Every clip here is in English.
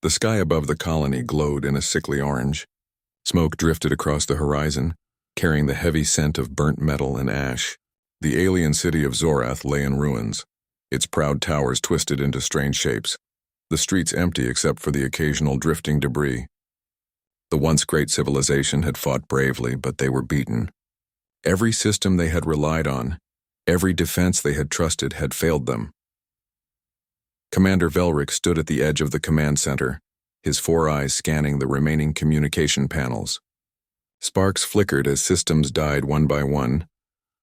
The sky above the colony glowed in a sickly orange. Smoke drifted across the horizon, carrying the heavy scent of burnt metal and ash. The alien city of Zorath lay in ruins, its proud towers twisted into strange shapes, the streets empty except for the occasional drifting debris. The once great civilization had fought bravely, but they were beaten. Every system they had relied on, every defense they had trusted had failed them. Commander Velric stood at the edge of the command center, his 4 eyes scanning the remaining communication panels. Sparks flickered as systems died one by one,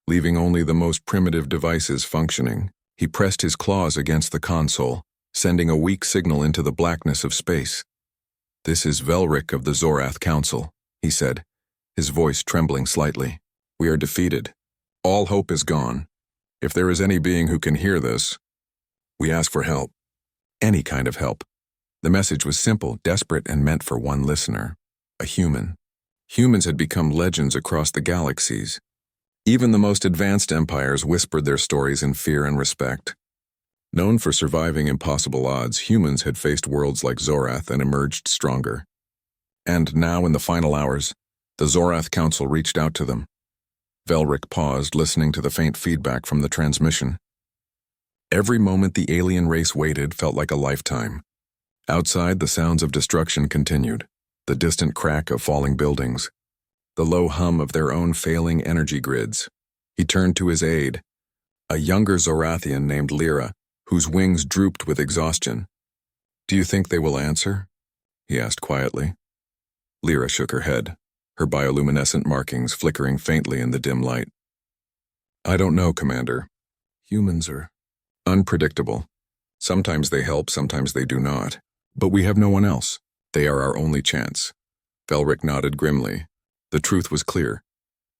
leaving only the most primitive devices functioning. He pressed his claws against the console, sending a weak signal into the blackness of space. "This is Velric of the Zorath Council," he said, his voice trembling slightly. "We are defeated. All hope is gone. If there is any being who can hear this, we ask for help. Any kind of help." The message was simple, desperate, and meant for one listener: a human. Humans had become legends across the galaxies. Even the most advanced empires whispered their stories in fear and respect. Known for surviving impossible odds, humans had faced worlds like Zorath and emerged stronger. And now, in the final hours, the Zorath Council reached out to them. Velric paused, listening to the faint feedback from the transmission. Every moment the alien race waited felt like a lifetime. Outside, the sounds of destruction continued, the distant crack of falling buildings, the low hum of their own failing energy grids. He turned to his aide, a younger Zorathian named Lyra, whose wings drooped with exhaustion. "Do you think they will answer?" he asked quietly. Lyra shook her head, her bioluminescent markings flickering faintly in the dim light. "I don't know, Commander. Humans are unpredictable. Sometimes they help, sometimes they do not. But we have no one else. They are our only chance." Velric nodded grimly. The truth was clear.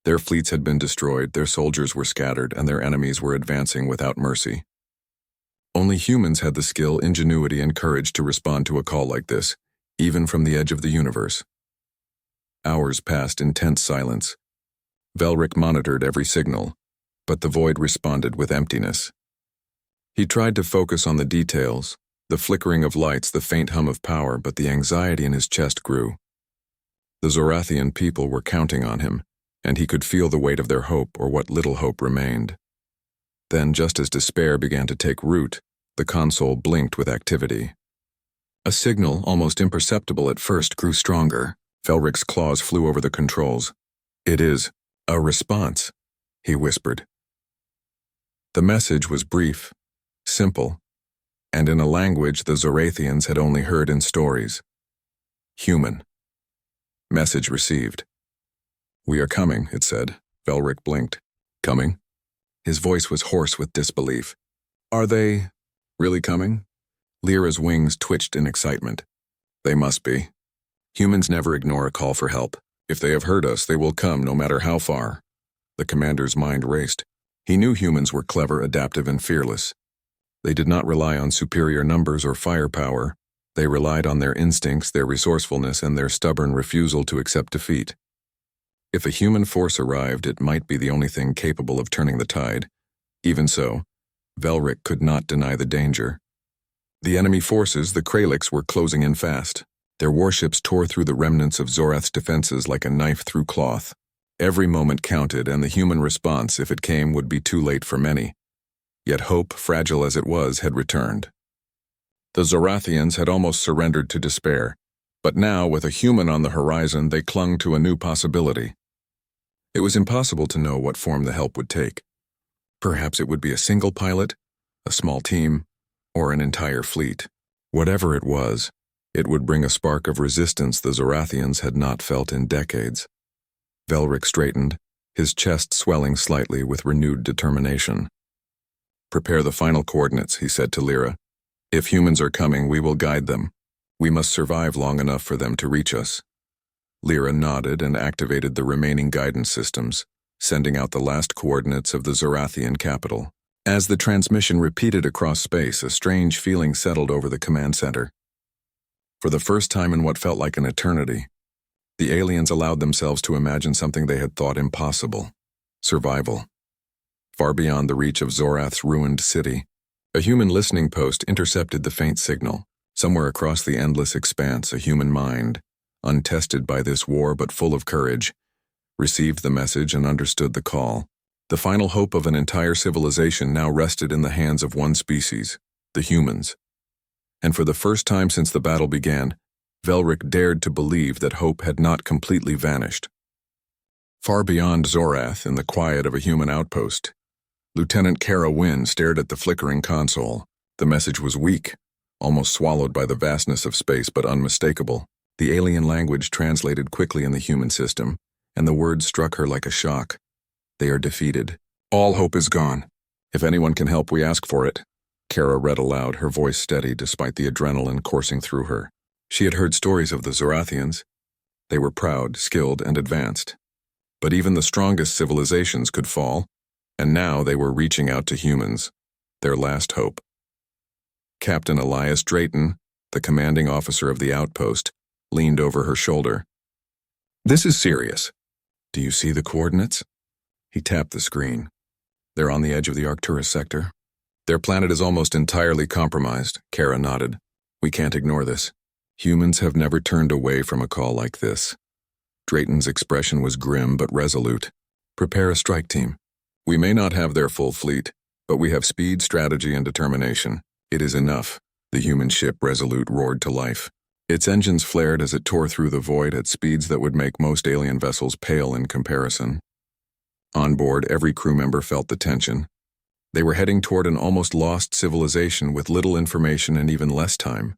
Their fleets had been destroyed, their soldiers were scattered, and their enemies were advancing without mercy. Only humans had the skill, ingenuity, and courage to respond to a call like this, even from the edge of the universe. Hours passed in tense silence. Velric monitored every signal, but the void responded with emptiness. He tried to focus on the details, the flickering of lights, the faint hum of power, but the anxiety in his chest grew. The Zorathian people were counting on him, and he could feel the weight of their hope, or what little hope remained. Then, just as despair began to take root, the console blinked with activity. A signal, almost imperceptible at first, grew stronger. Velric's claws flew over the controls. "It is a response," he whispered. The message was brief, simple, and in a language the Zorathians had only heard in stories. Human. Message received. "We are coming," it said. Velric blinked. "Coming?" His voice was hoarse with disbelief. "Are they really coming?" Lyra's wings twitched in excitement. "They must be. Humans never ignore a call for help. If they have heard us, they will come no matter how far." The commander's mind raced. He knew humans were clever, adaptive, and fearless. They did not rely on superior numbers or firepower. They relied on their instincts, their resourcefulness, and their stubborn refusal to accept defeat. If a human force arrived, it might be the only thing capable of turning the tide. Even so, Velric could not deny the danger. The enemy forces, the Kralix, were closing in fast. Their warships tore through the remnants of Zorath's defenses like a knife through cloth. Every moment counted, and the human response, if it came, would be too late for many. Yet hope, fragile as it was, had returned. The Zorathians had almost surrendered to despair, but now, with a human on the horizon, they clung to a new possibility. It was impossible to know what form the help would take. Perhaps it would be a single pilot, a small team, or an entire fleet. Whatever it was, it would bring a spark of resistance the Zorathians had not felt in decades. Velric straightened, his chest swelling slightly with renewed determination. "Prepare the final coordinates," he said to Lyra. "If humans are coming, we will guide them. We must survive long enough for them to reach us." Lyra nodded and activated the remaining guidance systems, sending out the last coordinates of the Zorathian capital. As the transmission repeated across space, a strange feeling settled over the command center. For the first time in what felt like an eternity, the aliens allowed themselves to imagine something they had thought impossible: survival. Far beyond the reach of Zorath's ruined city, a human listening post intercepted the faint signal, Somewhere across the endless expanse, a human mind, untested by this war but full of courage, received the message and understood the call. The final hope of an entire civilization now rested in the hands of one species, the humans. And for the first time since the battle began, Velric dared to believe that hope had not completely vanished. Far beyond Zorath, in the quiet of a human outpost, Lieutenant Kara Wynn stared at the flickering console. The message was weak, almost swallowed by the vastness of space, but unmistakable. The alien language translated quickly in the human system, and the words struck her like a shock. They are defeated. All hope is gone. If anyone can help, we ask for it. Kara read aloud, her voice steady despite the adrenaline coursing through her. She had heard stories of the Zorathians. They were proud, skilled, and advanced. But even the strongest civilizations could fall, and now they were reaching out to humans, their last hope. Captain Elias Drayton, the commanding officer of the outpost, leaned over her shoulder. This is serious. Do you see the coordinates? He tapped the screen. They're on the edge of the Arcturus sector. Their planet is almost entirely compromised, Kara nodded. We can't ignore this. Humans have never turned away from a call like this. Drayton's expression was grim but resolute. Prepare a strike team. We may not have their full fleet, but we have speed, strategy, and determination. It is enough. The human ship Resolute roared to life. Its engines flared as it tore through the void at speeds that would make most alien vessels pale in comparison. On board, every crew member felt the tension. They were heading toward an almost lost civilization with little information and even less time.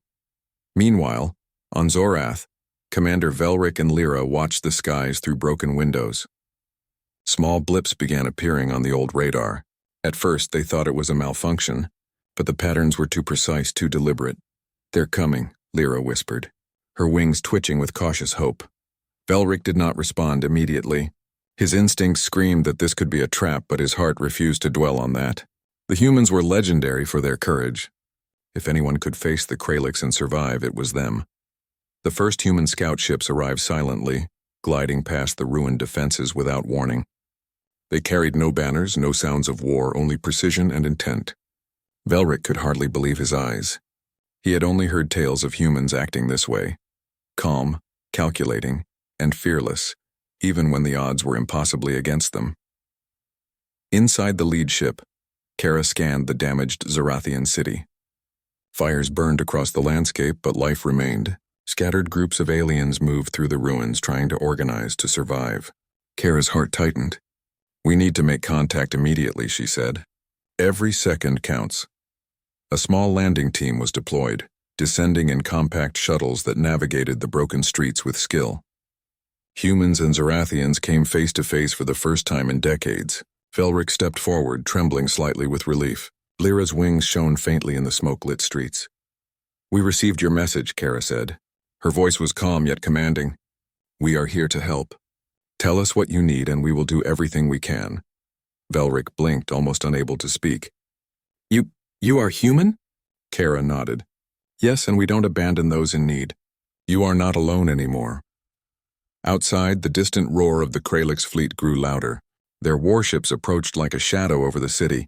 Meanwhile, on Zorath, Commander Velric and Lyra watched the skies through broken windows. Small blips began appearing on the old radar. At first, they thought it was a malfunction, but the patterns were too precise, too deliberate. They're coming, Lyra whispered, her wings twitching with cautious hope. Velric did not respond immediately. His instincts screamed that this could be a trap, but his heart refused to dwell on that. The humans were legendary for their courage. If anyone could face the Kralix and survive, it was them. The first human scout ships arrived silently, gliding past the ruined defenses without warning. They carried no banners, no sounds of war, only precision and intent. Velric could hardly believe his eyes. He had only heard tales of humans acting this way, calm, calculating, and fearless, even when the odds were impossibly against them. Inside the lead ship, Kara scanned the damaged Zorathian city. Fires burned across the landscape, but life remained. Scattered groups of aliens moved through the ruins, trying to organize to survive. Kara's heart tightened. We need to make contact immediately, she said. Every second counts. A small landing team was deployed, descending in compact shuttles that navigated the broken streets with skill. Humans and Zorathians came face to face for the first time in decades. Velric stepped forward, trembling slightly with relief. Lyra's wings shone faintly in the smoke-lit streets. We received your message, Kara said. Her voice was calm yet commanding. We are here to help. Tell us what you need and we will do everything we can. Velric blinked, almost unable to speak. You are human? Kara nodded. Yes, and we don't abandon those in need. You are not alone anymore. Outside, the distant roar of the Kralix fleet grew louder. Their warships approached like a shadow over the city,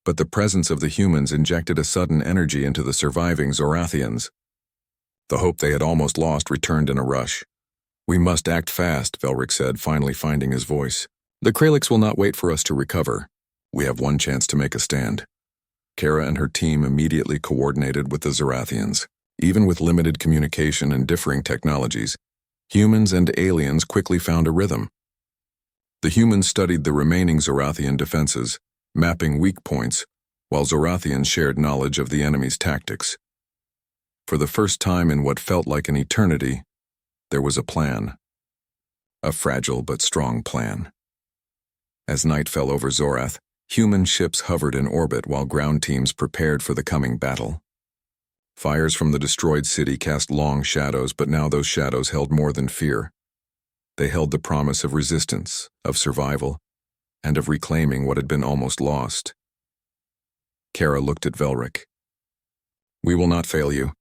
but the presence of the humans injected a sudden energy into the surviving Zorathians. The hope they had almost lost returned in a rush. We must act fast, Velric said, finally finding his voice. The Kralix will not wait for us to recover. We have one chance to make a stand. Kara and her team immediately coordinated with the Zorathians. Even with limited communication and differing technologies, humans and aliens quickly found a rhythm. The humans studied the remaining Zorathian defenses, mapping weak points, while Zorathians shared knowledge of the enemy's tactics. For the first time in what felt like an eternity, there was a plan. A fragile but strong plan. As night fell over Zorath, human ships hovered in orbit while ground teams prepared for the coming battle. Fires from the destroyed city cast long shadows, but now those shadows held more than fear. They held the promise of resistance, of survival, and of reclaiming what had been almost lost. Kara looked at Velric. We will not fail you.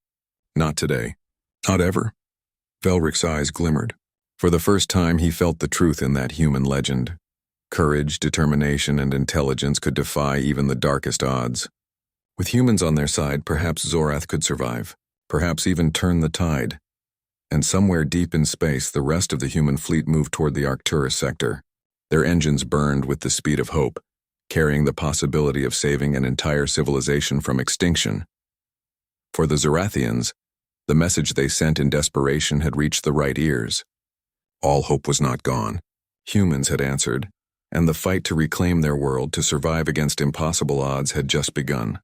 Not today. Not ever. Velric's eyes glimmered. For the first time, he felt the truth in that human legend. Courage, determination, and intelligence could defy even the darkest odds. With humans on their side, perhaps Zorath could survive. perhaps even turn the tide. And somewhere deep in space, the rest of the human fleet moved toward the Arcturus sector. Their engines burned with the speed of hope, carrying the possibility of saving an entire civilization from extinction. For the Zorathians, the message they sent in desperation had reached the right ears. All hope was not gone. Humans had answered, and the fight to reclaim their world, to survive against impossible odds, had just begun.